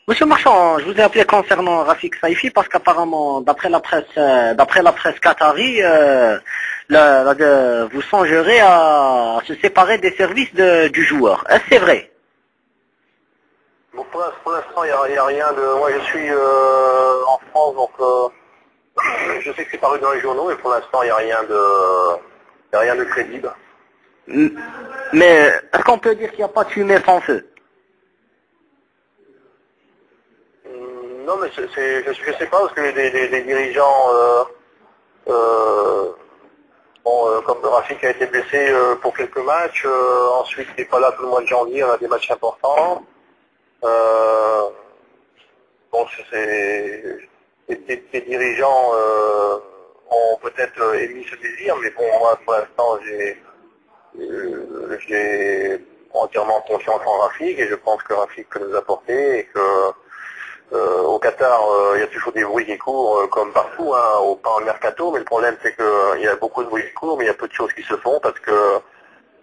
Monsieur Marchand, je vous ai appelé concernant Rafik Saifi parce qu'apparemment, d'après la presse qatari, vous songerez à se séparer des services du joueur. Est-ce que c'est vrai? Bon, pour l'instant, il n'y a rien de... Moi, je suis en France, donc je sais que c'est paru dans les journaux, mais pour l'instant, il n'y a rien de crédible. Mais est-ce qu'on peut dire qu'il n'y a pas de fumée sans feu? Non, mais je sais pas, parce que les dirigeants, comme Rafik a été blessé pour quelques matchs, ensuite il n'est pas là tout le mois de janvier, on a des matchs importants. Bon, les dirigeants ont peut-être émis ce désir, mais bon, moi, pour l'instant, j'ai entièrement confiance en Rafik, et je pense que Rafik peut nous apporter, et que au Qatar, il y a toujours des bruits qui courent, comme partout, hein, pas en mercato, mais le problème c'est qu'il y a beaucoup de bruits qui courent, mais il y a peu de choses qui se font, parce que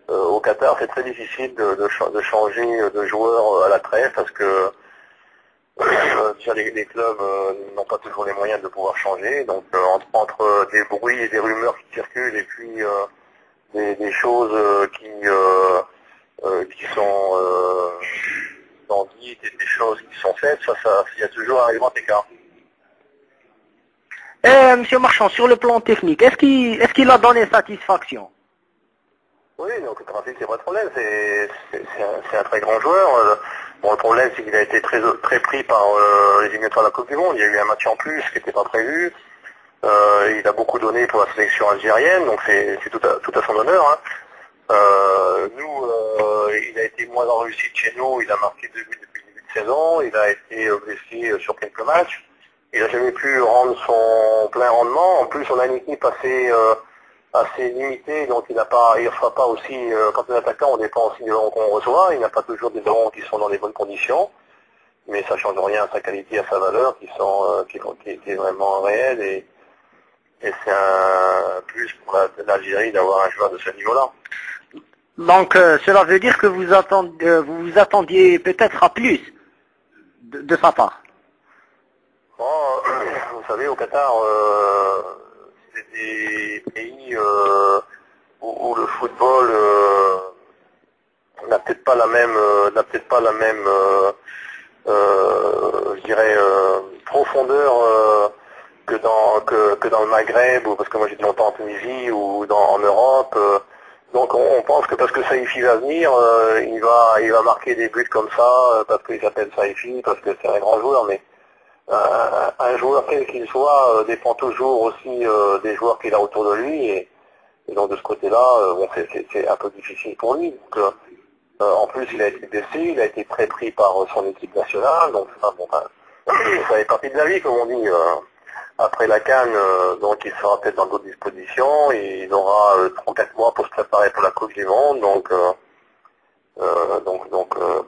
au Qatar, c'est très difficile de changer de joueur à la trêve, parce que déjà, les clubs n'ont pas toujours les moyens de pouvoir changer, donc entre des bruits et des rumeurs qui circulent, et puis des choses qui sont dites et des choses qui sont faites, il y a toujours un grand écart. Monsieur Marchand, sur le plan technique, est-ce qu'il a donné satisfaction? Oui, donc Rafik, c'est pas de problème, c'est un très grand joueur. Bon, le problème, c'est qu'il a été très pris par les éliminatoires de la Coupe du Monde. Il y a eu un match en plus qui n'était pas prévu. Il a beaucoup donné pour la sélection algérienne, donc c'est tout à son honneur. Hein. Il a été moins en réussite chez nous, il a marqué 2 buts depuis le début de saison, il a été blessé sur quelques matchs, il n'a jamais pu rendre son plein rendement. En plus, on a une équipe assez limitée, donc il ne reçoit pas aussi, quand on est attaquant, on dépend aussi des ballons qu'on reçoit, il n'a pas toujours des ballons qui sont dans les bonnes conditions, mais ça ne change rien à sa qualité, à sa valeur, qui est vraiment réelle, et c'est un plus pour l'Algérie d'avoir un joueur de ce niveau-là. Donc cela veut dire que vous attendiez peut-être à plus de sa part. Bon, vous savez, au Qatar, c'est des pays où le football n'a peut-être pas la même, je dirais, profondeur que dans le Maghreb, ou parce que moi j'étais longtemps en Tunisie ou en Europe. Donc on pense que parce que Saifi va venir, il va marquer des buts comme ça, parce qu'il s'appelle Saifi, parce que c'est un grand joueur, mais un joueur quel qu'il soit dépend toujours aussi des joueurs qu'il a autour de lui, et donc de ce côté-là, bon, c'est un peu difficile pour lui. Donc, en plus, il a été blessé, il a été très pris par son équipe nationale, donc ça, bon, ça fait partie de la vie, comme on dit. Après la CAN, donc il sera peut-être dans d'autres dispositions, et il aura 3-4 mois pour se préparer pour la Coupe du Monde, donc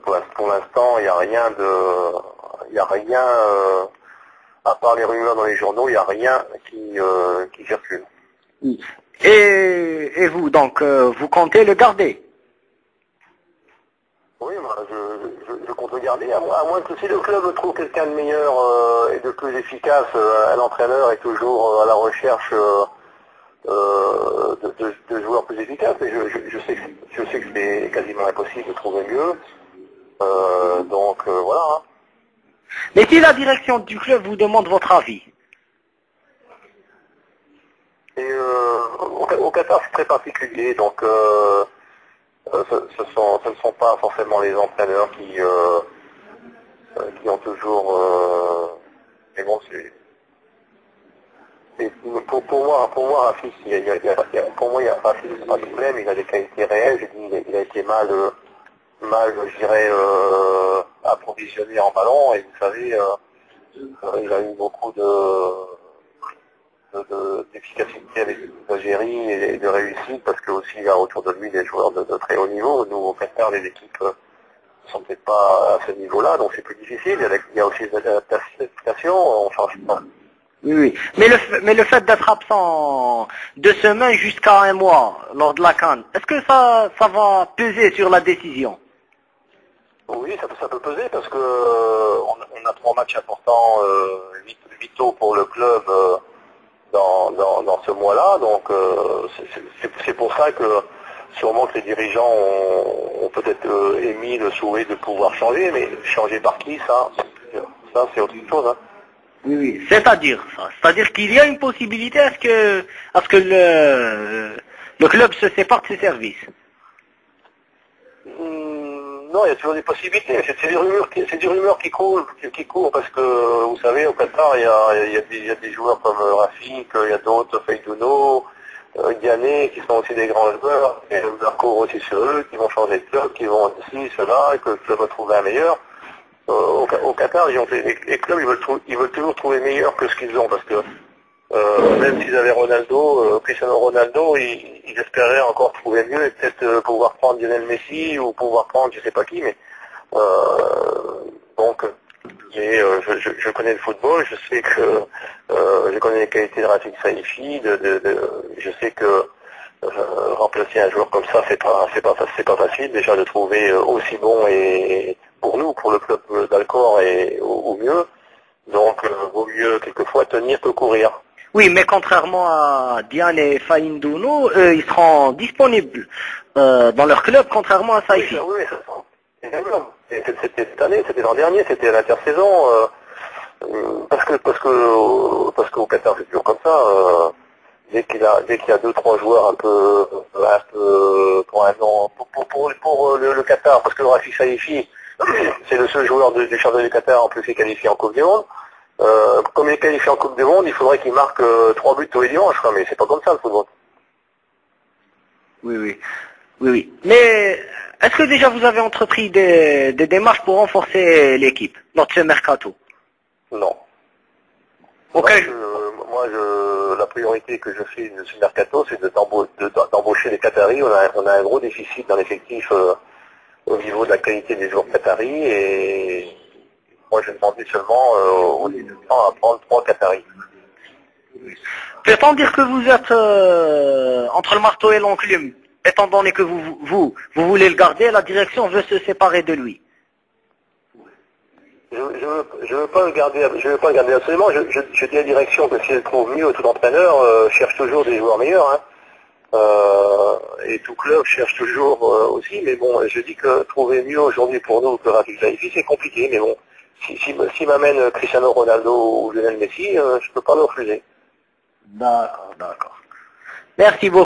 pour l'instant, il n'y a rien, à part les rumeurs dans les journaux, il n'y a rien qui circule. Et vous, donc, vous comptez le garder? Oui, moi, je compte le garder, à moins que si le club trouve quelqu'un de meilleur et de plus efficace, un entraîneur est toujours à la recherche de joueurs plus efficaces, et je sais que c'est quasiment impossible de trouver mieux, voilà. Hein. Mais si la direction du club vous demande votre avis? Et au Qatar, c'est très particulier, donc ce ne sont pas forcément les entraîneurs qui ont toujours... mais bon, pour moi, Rafik, pour moi, Rafik, c'est pas de problème, il a des qualités réelles, je dis, il a été mal, je dirais, approvisionné en ballon, et vous savez, il a eu beaucoup d'efficacité avec l'Algérie et de réussite, parce que aussi il y a autour de lui des joueurs de très haut niveau. Nous, au Qatar, les équipes ne sont peut-être pas à ce niveau-là, donc c'est plus difficile. Il y a aussi des adaptations, on change pas. Oui. Mais le fait d'être absent 2 semaines jusqu'à 1 mois lors de la CAN, est-ce que ça va peser sur la décision? Oui, ça peut peser, parce que on n'a trois matchs importants, vitaux pour le club dans ce mois-là. Donc c'est pour ça que sûrement que les dirigeants ont peut-être émis le souhait de pouvoir changer, mais changer par qui, ça c'est autre chose. Hein. Oui, oui. C'est-à-dire qu'il y a une possibilité à ce que le club se sépare de ses services. Non, il y a toujours des possibilités. C'est des rumeurs qui courent parce que, vous savez, au Qatar, il y a des joueurs comme Rafik, il y a d'autres, Feiduno, Ghané, qui sont aussi des grands joueurs, et leur court aussi sur eux, qui vont changer de club, qui vont ici, cela, et que le club va trouver un meilleur. Au Qatar, les clubs, ils veulent toujours trouver meilleur que ce qu'ils ont, parce que même s'ils avaient Ronaldo, Cristiano Ronaldo, ils espéraient encore trouver mieux et peut-être pouvoir prendre Lionel Messi ou pouvoir prendre je sais pas qui, mais donc je connais le football, je sais que je connais les qualités de Rafik Saifi, je sais que remplacer un joueur comme ça c'est pas facile déjà de trouver aussi bon et pour nous, pour le club d'Alcor et au mieux, donc vaut mieux quelquefois tenir que courir. Oui, mais contrairement à Diane et Fahindouno, eux, ils seront disponibles dans leur club, contrairement à Saifi. Oui, c'était cette année, c'était l'an dernier, c'était à l'intersaison, parce qu'au Qatar c'est toujours comme ça. Dès qu'il y a 2-3 joueurs un peu pour un an, pour le Qatar, parce que le Rafik Saifi, c'est le seul joueur du championnat du Qatar en plus qui est qualifié en Coupe du Monde. Comme il est qualifié en Coupe du Monde, il faudrait qu'il marque 3 buts tous les dimanches, mais c'est pas comme ça le football. Oui. Mais est-ce que déjà vous avez entrepris des démarches pour renforcer l'équipe dans ce mercato? Non. Okay. Moi, la priorité que je fais de ce mercato, c'est d'embaucher les Qataris. On a un gros déficit dans l'effectif au niveau de la qualité des joueurs Qataris et moi, je demandais seulement aux dirigeants à prendre 3 Qataris. Peut-on dire que vous êtes entre le marteau et l'enclume, étant donné que vous voulez le garder, la direction veut se séparer de lui? Je veux pas le garder absolument. Je dis à la direction que si elle trouve mieux, tout entraîneur cherche toujours des joueurs meilleurs. Hein. Et tout club cherche toujours aussi. Mais bon, je dis que trouver mieux aujourd'hui pour nous que Rafik Saifi, c'est compliqué. Mais bon, si m'amène Cristiano Ronaldo ou Lionel Messi, je peux pas le refuser. D'accord. Merci beaucoup.